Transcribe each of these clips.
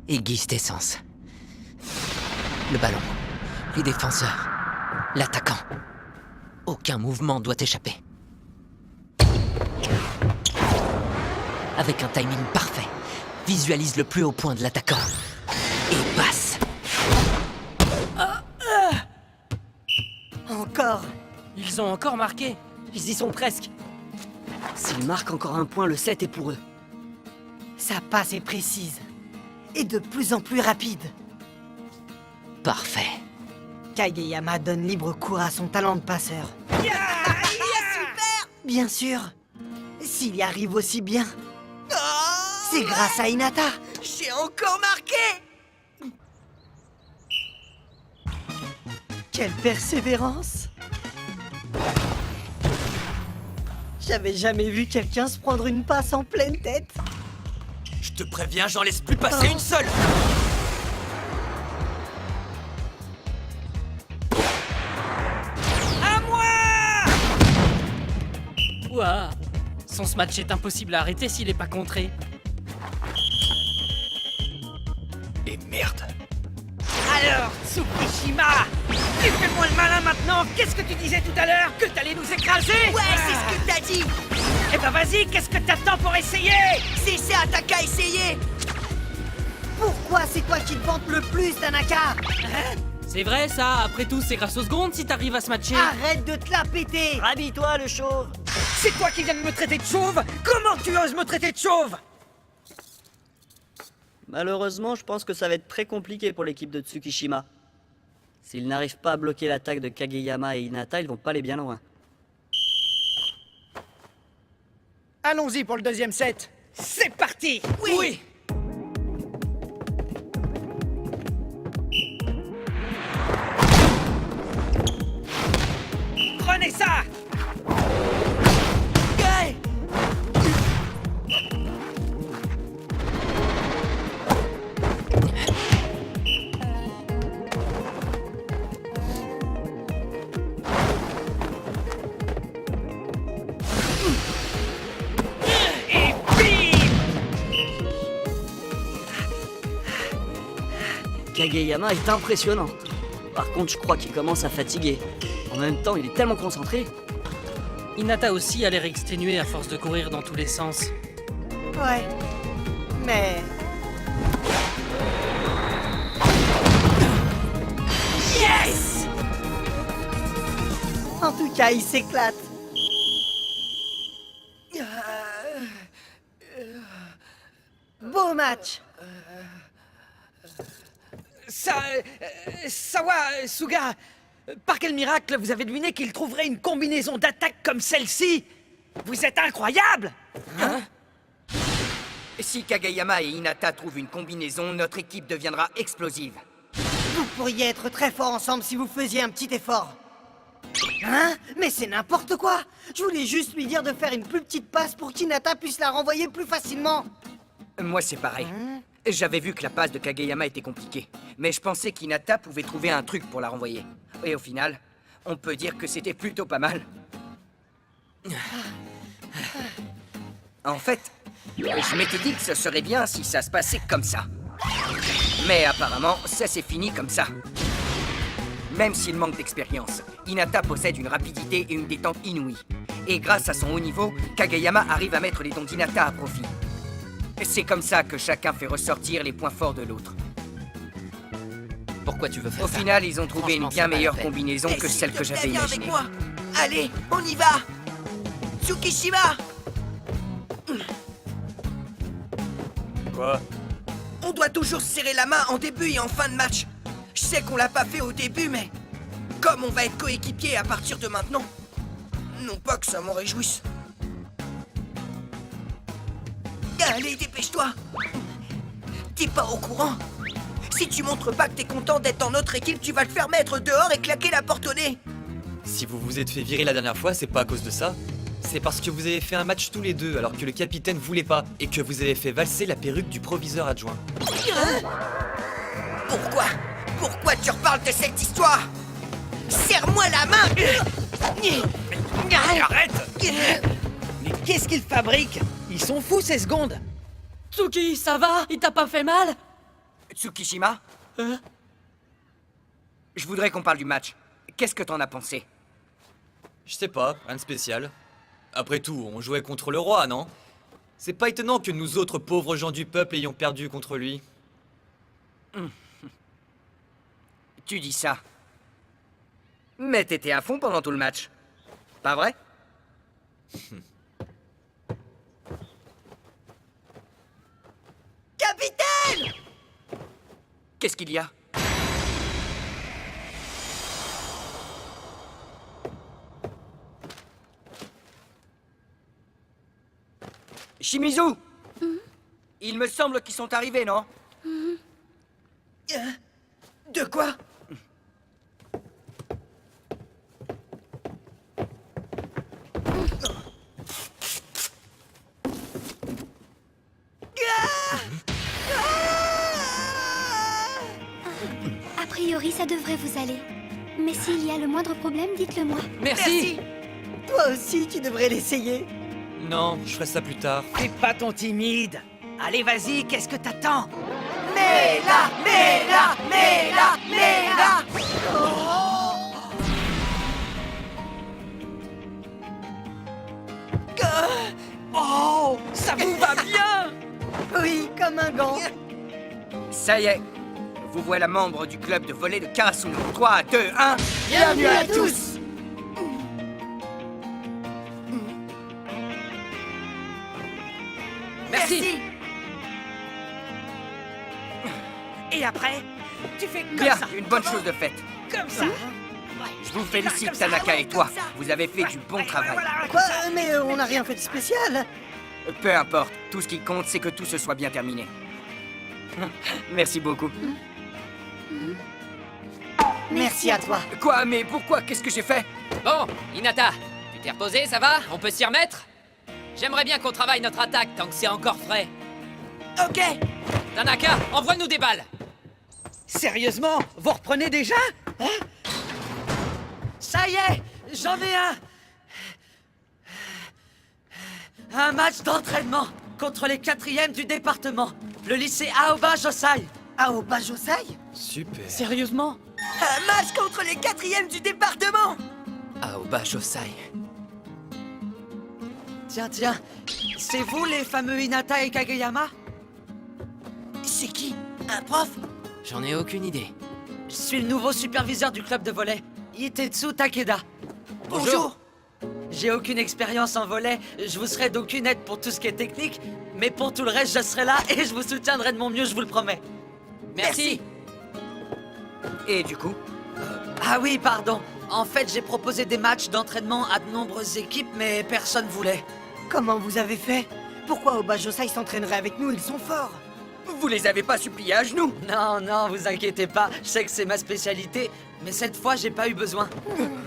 Aiguise tes sens. Le ballon, les défenseurs, l'attaquant. Aucun mouvement doit échapper. Avec un timing parfait, visualise le plus haut point de l'attaquant. Et passe. Encore. Ils ont encore marqué. Ils y sont presque. S'ils marquent encore un point, le 7 est pour eux. Sa passe est précise. Et de plus en plus rapide. Parfait. Kageyama donne libre cours à son talent de passeur. Super! Bien sûr. S'il y arrive aussi bien, c'est grâce à Hinata. J'ai encore marqué! Quelle persévérance! J'avais jamais vu quelqu'un se prendre une passe en pleine tête. Je te préviens, j'en laisse plus passer une seule! À moi! Ouah. Son match est impossible à arrêter s'il est pas contré. Et merde! Alors, Tsukishima, tu fais moins le malin maintenant. Qu'est-ce que tu disais tout à l'heure? Que t'allais nous écraser? Ouais, c'est ce que t'as dit! Eh ben vas-y, qu'est-ce que t'attends pour essayer? C'est ça, t'as qu'à essayer! Pourquoi c'est toi qui te vantes le plus, Tanaka? C'est vrai ça, après tout c'est grâce aux secondes si t'arrives à se matcher. Arrête de te la péter! Rhabille-toi, le chauve. C'est toi qui viens de me traiter de chauve? Comment tu oses me traiter de chauve? Malheureusement, je pense que ça va être très compliqué pour l'équipe de Tsukishima. S'ils n'arrivent pas à bloquer l'attaque de Kageyama et Hinata, ils vont pas aller bien loin. Allons-y pour le deuxième set. C'est parti! Oui! Prenez ça! Hey! Et bim! Kageyama est impressionnant. Par contre, je crois qu'il commence à fatiguer. En même temps, il est tellement concentré. Hinata aussi a l'air exténué à force de courir dans tous les sens. Ouais. Mais... Yes! en tout cas, il s'éclate. Beau match! Sawa, Suga, par quel miracle vous avez deviné qu'il trouverait une combinaison d'attaque comme celle-ci? Vous êtes incroyable! Si Kageyama et Hinata trouvent une combinaison, notre équipe deviendra explosive. Vous pourriez être très forts ensemble si vous faisiez un petit effort. Hein? Mais c'est n'importe quoi! Je voulais juste lui dire de faire une plus petite passe pour qu'Hinata puisse la renvoyer plus facilement. Moi, c'est pareil. J'avais vu que la passe de Kageyama était compliquée, mais je pensais qu'Hinata pouvait trouver un truc pour la renvoyer. Et au final, on peut dire que c'était plutôt pas mal. En fait, je m'étais dit que ce serait bien si ça se passait comme ça. Mais apparemment, ça s'est fini comme ça. Même s'il manque d'expérience, Hinata possède une rapidité et une détente inouïes. Et grâce à son haut niveau, Kageyama arrive à mettre les dons d'Hinata à profit. C'est comme ça que chacun fait ressortir les points forts de l'autre. Pourquoi tu veux faire Au ça? final, ils ont trouvé une Franchement, bien c'est pas la meilleure peine. combinaison que s'il celle te que plaît, j'avais viens avec imaginée. moi. Allez, on y va. Tsukishima, Quoi? on doit toujours se serrer la main en début et en fin de match. Je sais qu'on l'a pas fait au début, mais comme on va être coéquipiers à partir de maintenant, non pas que ça m'en réjouisse. Allez, dépêche-toi. T'es pas au courant? Si tu montres pas que t'es content d'être dans notre équipe, tu vas te faire mettre dehors et claquer la porte au nez. Si vous vous êtes fait virer la dernière fois, c'est pas à cause de ça. C'est parce que vous avez fait un match tous les deux alors que le capitaine voulait pas et que vous avez fait valser la perruque du proviseur adjoint. Pourquoi tu reparles de cette histoire? Serre-moi la main. Arrête! Mais qu'est-ce qu'ils fabriquent? Ils sont fous ces secondes! Tsuki, ça va? Il t'a pas fait mal? Tsukishima? Je voudrais qu'on parle du match. Qu'est-ce que t'en as pensé? Je sais pas, rien de spécial. Après tout, on jouait contre le roi, non? C'est pas étonnant que nous autres pauvres gens du peuple ayons perdu contre lui. Tu dis ça. Mais t'étais à fond pendant tout le match. Pas vrai? Capitaine! Qu'est-ce qu'il y a? Shimizu! Il me semble qu'ils sont arrivés, non? De quoi? A priori, ça devrait vous aller. Mais s'il y a le moindre problème, dites-le moi. Merci. Toi aussi, tu devrais l'essayer. Non, je ferai ça plus tard. Fais pas ton timide. Allez, vas-y, qu'est-ce que t'attends? Mets-la! Mets-la! Mets-la! Mets-la! Oh, ça vous va bien? Oui, comme un gant. Ça y est. Vous voilà membre du club de volley de Karasuno. 3, 2, 1. Bienvenue à tous! Merci. Et après, tu fais comme Bien, ça. une bonne chose de faite. Comme ça. Je vous félicite, Tanaka et toi. Vous avez fait du bon travail. Voilà. Quoi? Mais on n'a rien fait de spécial. Peu importe, tout ce qui compte, c'est que tout se soit bien terminé. Merci beaucoup. Merci à toi. Quoi? Mais pourquoi? Qu'est-ce que j'ai fait? Bon, Hinata, tu t'es reposé, ça va? On peut s'y remettre? J'aimerais bien qu'on travaille notre attaque tant que c'est encore frais. Ok. Tanaka, envoie-nous des balles! Sérieusement, vous reprenez déjà? Hein? Ça y est, j'en ai un. Un match d'entraînement contre les 4e du département, le lycée Aoba Josai. Aoba Josai? Super. Sérieusement? Un match contre les 4e du département! Aoba Josai. Tiens, c'est vous les fameux Hinata et Kageyama? C'est qui? Un prof? J'en ai aucune idée. Je suis le nouveau superviseur du club de volley, Itetsu Takeda. Bonjour. J'ai aucune expérience en volley, je vous serai d'aucune aide pour tout ce qui est technique, mais pour tout le reste, je serai là et je vous soutiendrai de mon mieux, je vous le promets. Merci. Et du coup? Ah oui, pardon. En fait, j'ai proposé des matchs d'entraînement à de nombreuses équipes, mais personne voulait. Comment vous avez fait? Pourquoi Aoba Josai s'entraînerait avec nous? Ils sont forts. Vous les avez pas suppliés à genoux? Non, vous inquiétez pas, je sais que c'est ma spécialité, mais cette fois, j'ai pas eu besoin.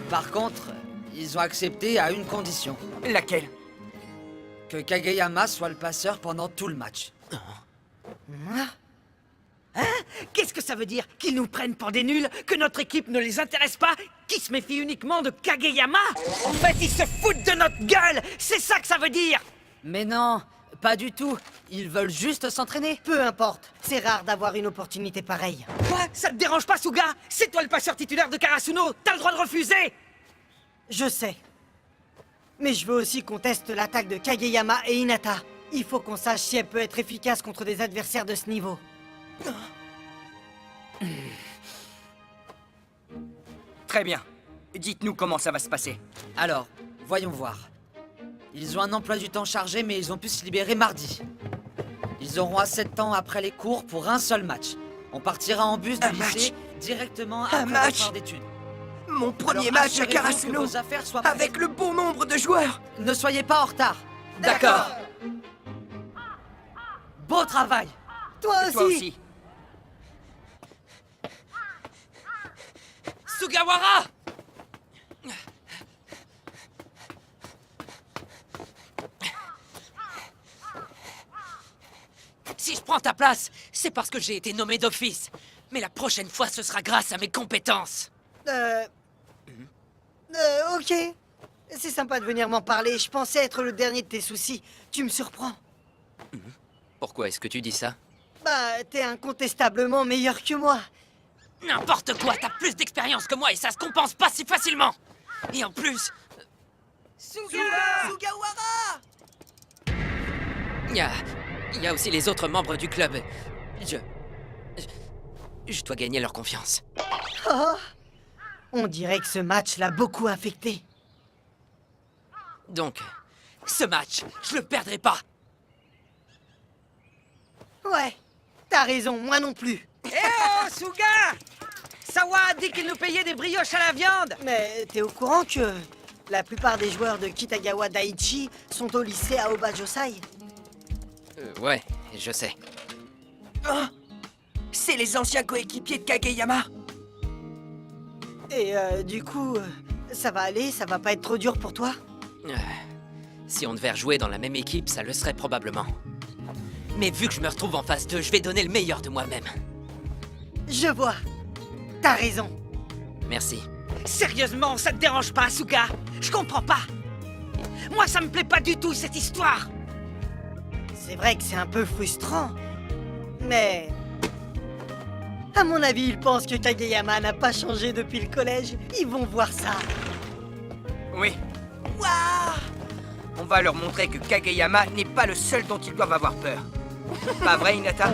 Par contre, ils ont accepté à une condition. Laquelle? Que Kageyama soit le passeur pendant tout le match. Hein? Qu'est-ce que ça veut dire? Qu'ils nous prennent pour des nuls? Que notre équipe ne les intéresse pas? Qu'ils se méfient uniquement de Kageyama? En fait, ils se foutent de notre gueule! C'est ça que ça veut dire! Mais non, pas du tout. Ils veulent juste s'entraîner. Peu importe, c'est rare d'avoir une opportunité pareille. Quoi? Ça te dérange pas, Suga? C'est toi le passeur titulaire de Karasuno! T'as le droit de refuser! Je sais. Mais je veux aussi qu'on teste l'attaque de Kageyama et Hinata. Il faut qu'on sache si elle peut être efficace contre des adversaires de ce niveau. Très bien. Dites-nous comment ça va se passer. Alors, voyons voir. Ils ont un emploi du temps chargé, mais ils ont pu se libérer mardi. Ils auront assez de temps après les cours pour un seul match. On partira en bus du Un lycée match directement Un après match votre heure d'études. Mon premier Alors, match à assurez-vous que Karasuno, vos affaires soient prêtes. avec le bon nombre de joueurs. Ne soyez pas en retard. D'accord. Beau travail. Toi aussi, Toi aussi. Sugawara! Si je prends ta place, c'est parce que j'ai été nommé d'office. Mais la prochaine fois, ce sera grâce à mes compétences. Ok. C'est sympa de venir m'en parler. Je pensais être le dernier de tes soucis. Tu me surprends. Pourquoi est-ce que tu dis ça? Bah, t'es incontestablement meilleur que moi. N'importe quoi, t'as plus d'expérience que moi et ça se compense pas si facilement. Et en plus, Sugawara! il y a aussi les autres membres du club. Je dois gagner leur confiance. Oh, on dirait que ce match l'a beaucoup affecté. Donc, ce match, je le perdrai pas. Ouais, t'as raison, moi non plus. Eh oh, Suga! Sawa a dit qu'il nous payait des brioches à la viande! Mais t'es au courant que la plupart des joueurs de Kitagawa Daiichi sont au lycée Aobajosai? Ouais, je sais. Oh, c'est les anciens coéquipiers de Kageyama. Et du coup, ça va aller? Ça va pas être trop dur pour toi? Si on devait rejouer dans la même équipe, ça le serait probablement. Mais vu que je me retrouve en phase 2, je vais donner le meilleur de moi-même. Je vois. T'as raison. Merci. Sérieusement, ça te dérange pas, Suga? Je comprends pas. Moi, ça me plaît pas du tout, cette histoire. C'est vrai que c'est un peu frustrant, mais... À mon avis, ils pensent que Kageyama n'a pas changé depuis le collège. Ils vont voir ça. Oui. Waouh! On va leur montrer que Kageyama n'est pas le seul dont ils doivent avoir peur. Pas vrai, Hinata?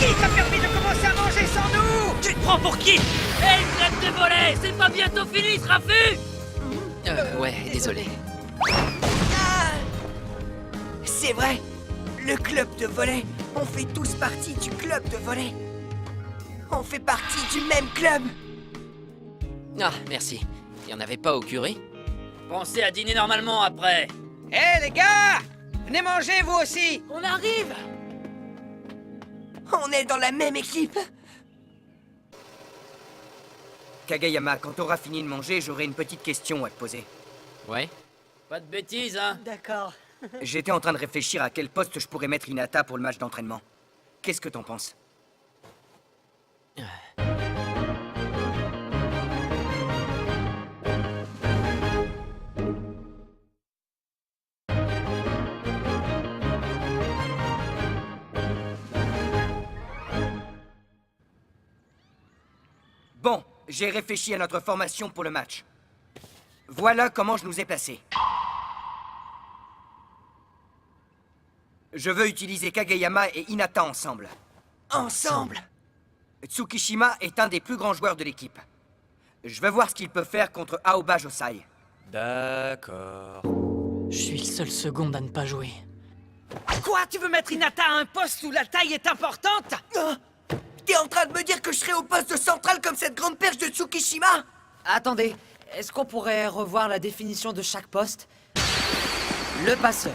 Qui t'a permis de commencer à manger sans nous? Tu te prends pour qui? Hey, traite de voler! C'est pas bientôt fini, ce raffut! Ouais, désolé. Ah! C'est vrai, le club de volley, on fait tous partie du club de volley. On fait partie du même club. Ah, merci. Y en avait pas au curry? Pensez à dîner normalement après. Eh les gars! Venez manger vous aussi! On arrive! On est dans la même équipe. Kageyama, quand t'auras fini de manger, j'aurai une petite question à te poser. Ouais? Pas de bêtises, hein. D'accord. J'étais en train de réfléchir à quel poste je pourrais mettre Hinata pour le match d'entraînement. Qu'est-ce que t'en penses? Bon, j'ai réfléchi à notre formation pour le match. Voilà comment je nous ai placés. Je veux utiliser Kageyama et Hinata ensemble. Ensemble. Tsukishima est un des plus grands joueurs de l'équipe. Je veux voir ce qu'il peut faire contre Aobajosai. D'accord. Je suis le seul second à ne pas jouer. Quoi? Tu veux mettre Hinata à un poste où la taille est importante? Ah! T'es en train de me dire que je serai au poste de central comme cette grande perche de Tsukishima? Attendez, est-ce qu'on pourrait revoir la définition de chaque poste? Le passeur.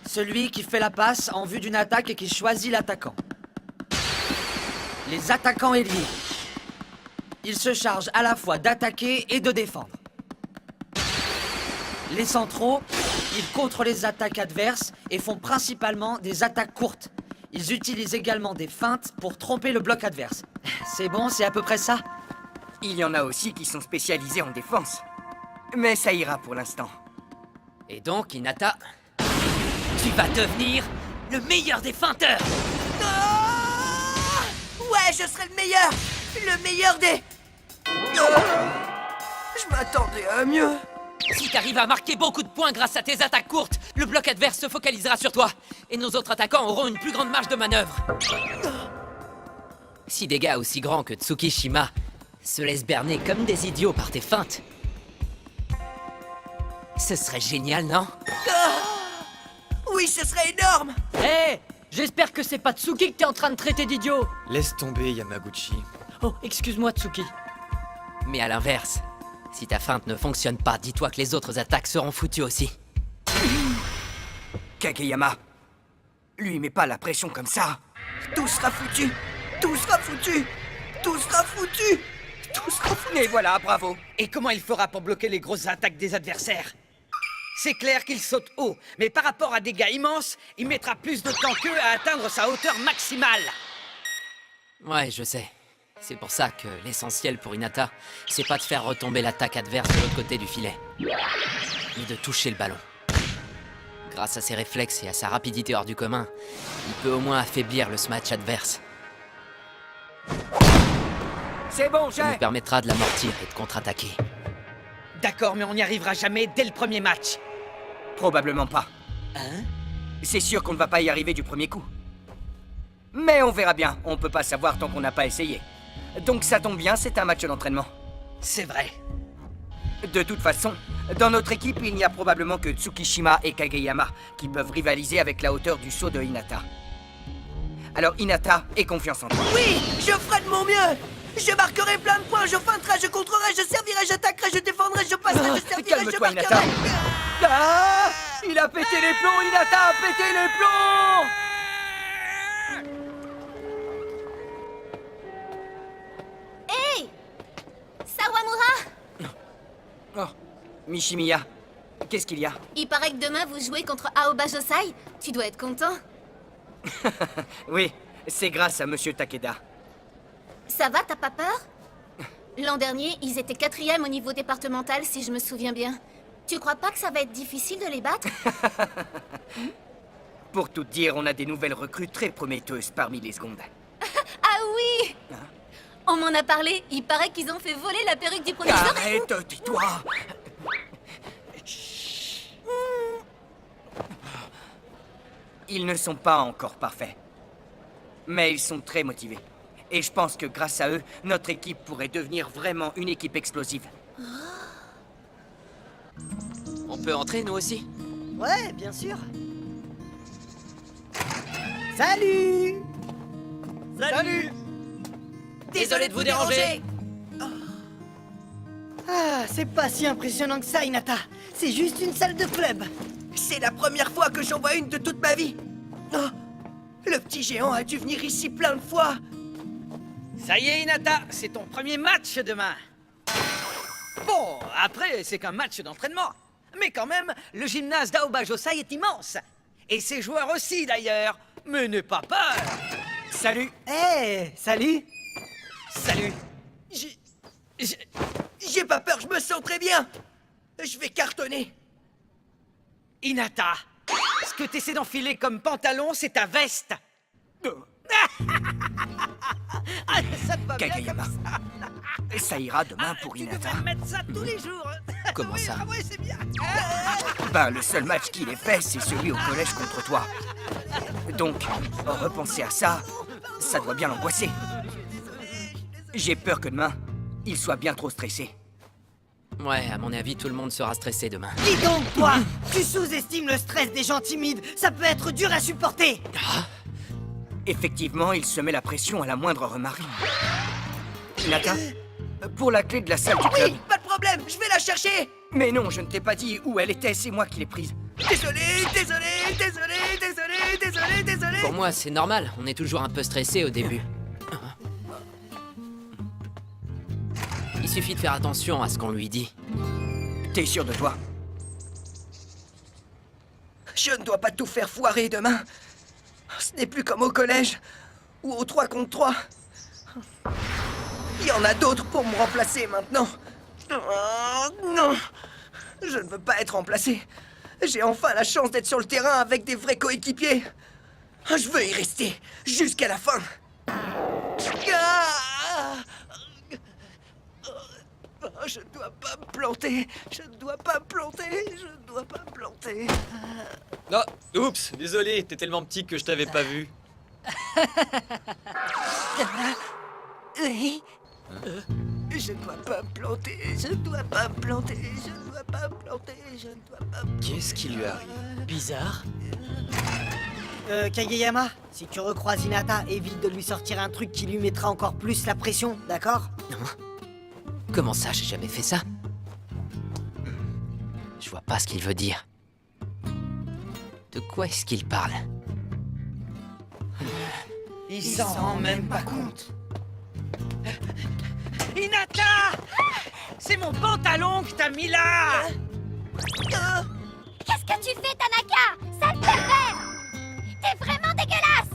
Celui qui fait la passe en vue d'une attaque et qui choisit l'attaquant. Les attaquants ailiers. Ils se chargent à la fois d'attaquer et de défendre. Les centraux, ils contrent les attaques adverses et font principalement des attaques courtes. Ils utilisent également des feintes pour tromper le bloc adverse. C'est bon, c'est à peu près ça? Il y en a aussi qui sont spécialisés en défense. Mais ça ira pour l'instant. Et donc, Hinata, tu vas devenir le meilleur des feinteurs! Ah! Ouais, je serai le meilleur. Le meilleur des... Je m'attendais à mieux. Si t'arrives à marquer beaucoup de points grâce à tes attaques courtes, le bloc adverse se focalisera sur toi. Et nos autres attaquants auront une plus grande marge de manœuvre. Si des gars aussi grands que Tsukishima se laissent berner comme des idiots par tes feintes, ce serait génial, non? Oui, ce serait énorme. Hé! J'espère que c'est pas Tsuki que t'es en train de traiter d'idiot! Laisse tomber, Yamaguchi. Oh, excuse-moi, Tsuki. Mais à l'inverse, si ta feinte ne fonctionne pas, dis-toi que les autres attaques seront foutues aussi. Kageyama, lui mets pas la pression comme ça. Tout sera foutu. Tout sera foutu. Tout sera foutu. Tout sera foutu. Et voilà, bravo. Et comment il fera pour bloquer les grosses attaques des adversaires? C'est clair qu'il saute haut, mais par rapport à des gars immenses, il mettra plus de temps qu'eux à atteindre sa hauteur maximale. Ouais, je sais. C'est pour ça que l'essentiel pour Hinata, c'est pas de faire retomber l'attaque adverse de l'autre côté du filet, mais de toucher le ballon. Grâce à ses réflexes et à sa rapidité hors du commun, il peut au moins affaiblir le smash adverse. C'est bon, Ça lui j'ai... permettra de l'amortir et de contre-attaquer. D'accord, mais on n'y arrivera jamais dès le premier match. Probablement pas. Hein? C'est sûr qu'on ne va pas y arriver du premier coup. Mais on verra bien, on peut pas savoir tant qu'on n'a pas essayé. Donc ça tombe bien, c'est un match d'entraînement. C'est vrai. De toute façon, dans notre équipe, il n'y a probablement que Tsukishima et Kageyama qui peuvent rivaliser avec la hauteur du saut de Hinata. Alors Hinata, aie confiance en toi. Oui, je ferai de mon mieux. Je marquerai plein de points, je feinterai, je contrerai, je servirai, j'attaquerai, je défendrai, je passerai, je servirai, je Calme-toi, Hinata. marquerai. Ah, il a pété les plombs, Hinata a pété les plombs. Hey Sawamura! Oh, Mishimiya, qu'est-ce qu'il y a? Il paraît que demain vous jouez contre Aoba Josai. Tu dois être content. Oui, c'est grâce à Monsieur Takeda. Ça va, t'as pas peur? L'an dernier, ils étaient 4e au niveau départemental, si je me souviens bien. Tu crois pas que ça va être difficile de les battre? Pour tout dire, on a des nouvelles recrues très prometteuses parmi les secondes. Ah oui! On m'en a parlé. Il paraît qu'ils ont fait voler la perruque du professeur. Arrête, tais-toi. Ils ne sont pas encore parfaits. Mais ils sont très motivés. Et je pense que grâce à eux, notre équipe pourrait devenir vraiment une équipe explosive. On peut entrer, nous aussi? Ouais, bien sûr. Salut! Salut! Désolé de vous déranger. Ah, c'est pas si impressionnant que ça, Hinata. C'est juste une salle de club. C'est la première fois que j'en vois une de toute ma vie. Oh, le petit géant a dû venir ici plein de fois. Ça y est, Hinata, c'est ton premier match demain. Bon, après, c'est qu'un match d'entraînement. Mais quand même, le gymnase d'Aoba Josai est immense. Et ses joueurs aussi, d'ailleurs. Mais n'aie pas peur. Salut! Eh, salut! Salut. J'ai pas peur, je me sens très bien. Je vais cartonner. Hinata, ce que t'essaies d'enfiler comme pantalon, c'est ta veste. Ah, ça te va bien Kageyama. comme ça. Ça ira demain pour Tu Hinata. devrais mettre ça tous les jours. Comment Oui, ça? ah ouais, c'est bien. Ben, le seul match qu'il ait fait, c'est celui au collège contre toi. Donc, repenser à ça, ça doit bien l'angoisser. J'ai peur que demain, il soit bien trop stressé. Ouais, à mon avis, tout le monde sera stressé demain. Dis donc, toi! Tu sous-estimes le stress des gens timides. Ça peut être dur à supporter. Effectivement, il se met la pression à la moindre remarque. Hinata, pour la clé de la salle du club. Oui, pas de problème, je vais la chercher. Mais non, je ne t'ai pas dit où elle était, c'est moi qui l'ai prise. Désolé, désolé, désolé, désolé, désolé, désolé. Pour moi, c'est normal. On est toujours un peu stressé au début. Il suffit de faire attention à ce qu'on lui dit. T'es sûr de toi? Je ne dois pas tout faire foirer demain. Ce n'est plus comme au collège, ou au 3 contre 3. Il y en a d'autres pour me remplacer maintenant. Oh, non, je ne veux pas être remplacé. J'ai enfin la chance d'être sur le terrain avec des vrais coéquipiers. Je veux y rester jusqu'à la fin. Ah! Je ne dois pas me planter. Je ne dois pas me planter. Je ne dois pas me planter. Non, oups, désolé, t'es tellement petit que je t'avais pas vu. Oui. Je ne dois pas me planter. Je ne dois pas me planter. Je ne dois pas me planter. Je ne dois pas me... Qu'est-ce qui lui arrive? Bizarre. Kageyama, si tu recroises Hinata, évite de lui sortir un truc qui lui mettra encore plus la pression, d'accord? Comment ça, j'ai jamais fait ça? Je vois pas ce qu'il veut dire. De quoi est-ce qu'il parle? Il s'en rend même pas compte. Hinata! C'est mon pantalon que t'as mis là! Qu'est-ce que tu fais, Tanaka? Sale pervers! T'es vraiment dégueulasse!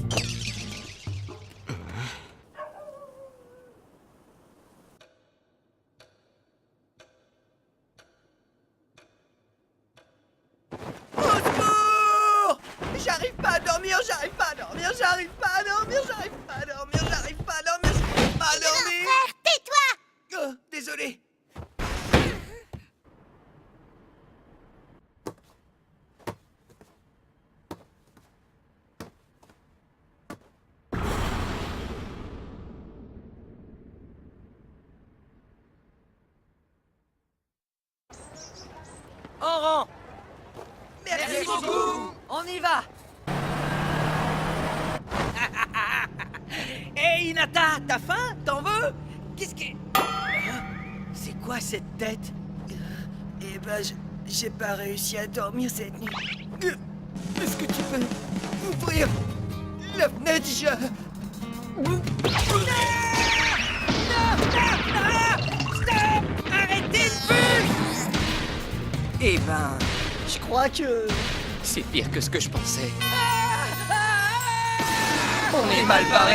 Au secours! j'arrive pas à dormir, j'arrive pas à dormir, j'arrive pas à dormir, j'arrive pas à dormir, j'arrive pas à dormir, j'arrive pas à dormir. Frère, tais-toi! Oh, désolé. En rang! Merci beaucoup. On y va! Hé Hinata, t'as faim? T'en veux? Qu'est-ce que... C'est quoi cette tête? Eh ben, j'ai pas réussi à dormir cette nuit. Est-ce que tu peux ouvrir la fenêtre? Arrêtez le bus! Eh ben, Je crois que... C'est pire que ce que je pensais. on est mal barré.